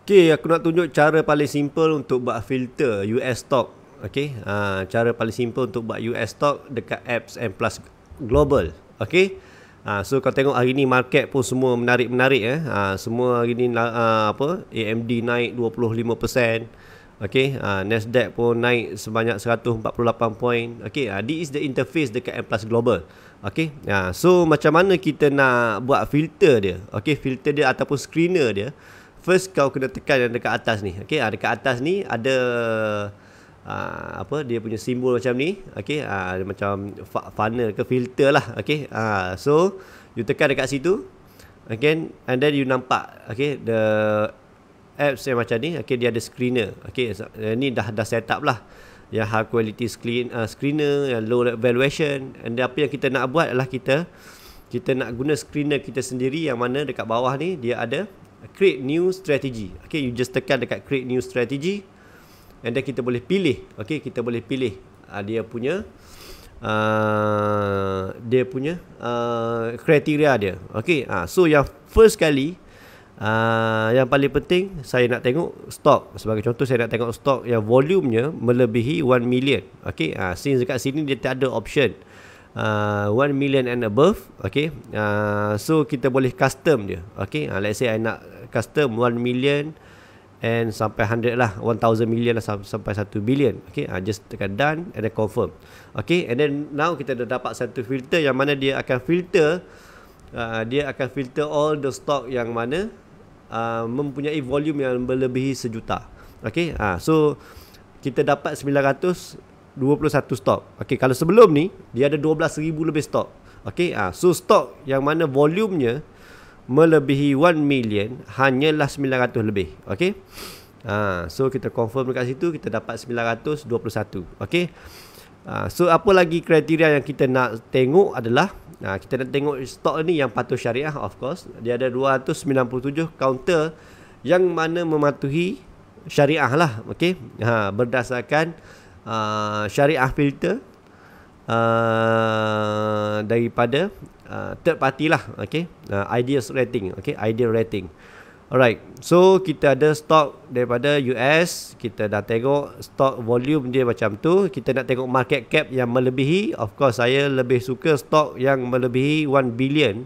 Okay, aku nak tunjuk cara paling simple untuk buat filter US stock. Okay, cara paling simple untuk buat US stock dekat apps M Plus Global. Okay, so kau tengok hari ni market pun semua menarik-menarik. Semua hari ni AMD naik 25%. Okay, Nasdaq pun naik sebanyak 148 poin. Okay, this is the interface dekat M Plus Global. Okay, so macam mana kita nak buat filter dia? Okay, filter dia ataupun screener dia. First kau kena tekan yang dekat atas ni. Okay, dekat atas ni ada dia punya simbol macam ni. Okay, macam funnel ke filter lah. Okay, so you tekan dekat situ. Again, and then you nampak the apps yang macam ni. Okay, dia ada screener. Okay, ni dah set up lah. Yang high quality screener, yang low valuation. And apa yang kita nak buat adalah kita nak guna screener kita sendiri, yang mana dekat bawah ni dia ada create new strategy. Okay, you just tekan dekat create new strategy, and then kita boleh pilih. Okay, kita boleh pilih dia punya kriteria dia. Okay, so yang first kali, yang paling penting saya nak tengok stok. Sebagai contoh, saya nak tengok stok yang volumenya melebihi 1 million. Okay, since dekat sini dia tak ada option 1 million and above. Okay, so kita boleh custom dia. Okay, let's say I nak custom 1 million and sampai 100 lah, 1000 million lah, sampai 1 billion. Okay, just tekan done and then confirm. Okay, and then now kita dah dapat satu filter yang mana dia akan filter all the stock yang mana mempunyai volume yang melebihi 1 juta. Okay, so kita dapat 921 stok. Okay, kalau sebelum ni dia ada 12,000 lebih stok. Okay, so stok yang mana volumenya melebihi 1 million hanyalah 900 lebih. Okay, so kita confirm dekat situ, kita dapat 921. Okay, so apa lagi kriteria yang kita nak tengok adalah kita nak tengok stok ni yang patuh syariah. Of course, dia ada 297 counter yang mana mematuhi syariah lah. Okay, berdasarkan syariah filter daripada third party lah. Okay, ideal rating. Okay, ideal rating. Alright, so kita ada stok daripada US. Kita dah tengok stok volume dia macam tu. Kita nak tengok market cap yang melebihi. Of course, saya lebih suka stok yang melebihi 1 billion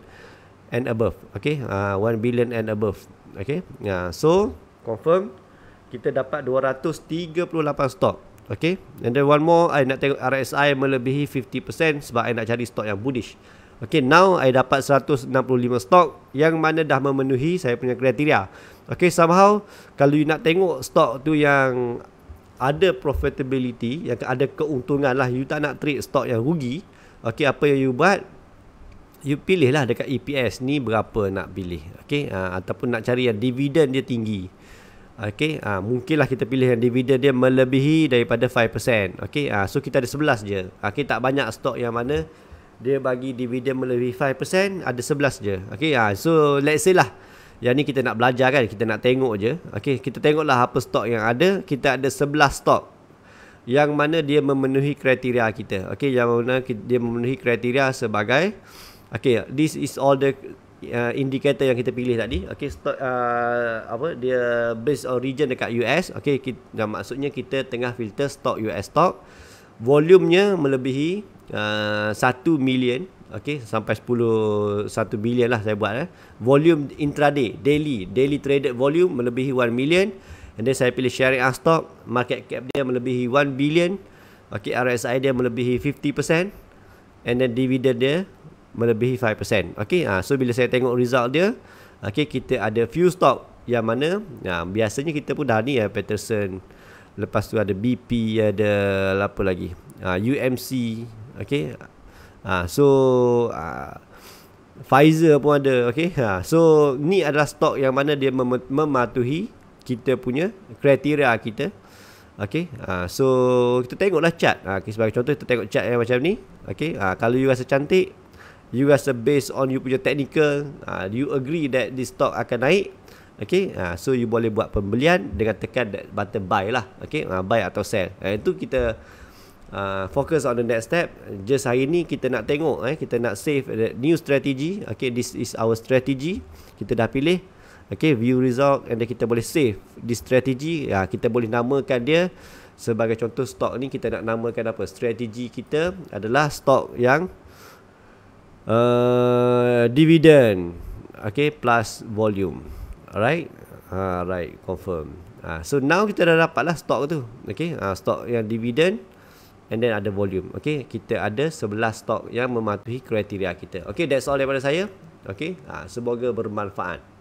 and above. Okay, 1 billion and above. Okay, so confirm kita dapat 238 stok. Okay, and then one more, I nak tengok RSI melebihi 50% sebab I nak cari stok yang bullish. Okay, now I dapat 165 stok yang mana dah memenuhi saya punya kriteria. Okay, somehow kalau you nak tengok stok tu yang ada profitability, yang ada keuntungan lah, you tak nak trade stok yang rugi. Okay, apa yang you buat, you pilih lah dekat EPS ni berapa nak pilih. Okay, ataupun nak cari yang dividen dia tinggi. Okay, mungkinlah kita pilih yang dividen dia melebihi daripada 5%. Okay, so kita ada 11 je. Okay, tak banyak stok yang mana dia bagi dividen melebihi 5%, ada 11 je. Okay, so let's say lah, yang ni kita nak belajar kan, kita nak tengok je. Okay, kita tengoklah apa stok yang ada. Kita ada 11 stok yang mana dia memenuhi kriteria kita. Okay, yang mana dia memenuhi kriteria sebagai, okay, this is all the indikator yang kita pilih tadi. Okay, stock, dia based on region dekat US. Okay, maksudnya kita tengah filter stok US stock, volumenya melebihi 1 million. Okay, sampai 1 billion lah saya buat. Volume intraday, daily traded volume melebihi 1 million. And then saya pilih syariah stock, market cap dia melebihi 1 billion. Okay, RSI dia melebihi 50%, and then dividend dia melebihi 5%. Okay, so bila saya tengok result dia, okay, kita ada few stock yang mana biasanya kita pun dah ni Peterson, lepas tu ada BP, ada apa lagi, UMC. Okay, so Pfizer pun ada. Okay, so ni adalah stok yang mana dia mematuhi kita punya kriteria kita. Okay, so kita tengoklah chart. Okay, sebagai contoh kita tengok chart yang macam ni. Okay, kalau you rasa cantik, you rasa based on you punya technical, you agree that this stock akan naik. Okay, so you boleh buat pembelian dengan tekan that button buy lah. Okay, buy atau sell. Itu kita focus on the next step. Just hari ni kita nak tengok, kita nak save new strategy. Okay, this is our strategy. Kita dah pilih. Okay, view result, and then kita boleh save di strategi. Kita boleh namakan dia sebagai contoh stok ni kita nak namakan apa? Strategi kita adalah stok yang dividend, okay, plus volume. Alright, right, confirm. So now kita dah dapatlah stok tu, okay, stok yang dividend and then ada volume. Okay, kita ada 11 stok yang mematuhi kriteria kita. Okay, that's all daripada saya. Okay, semoga bermanfaat.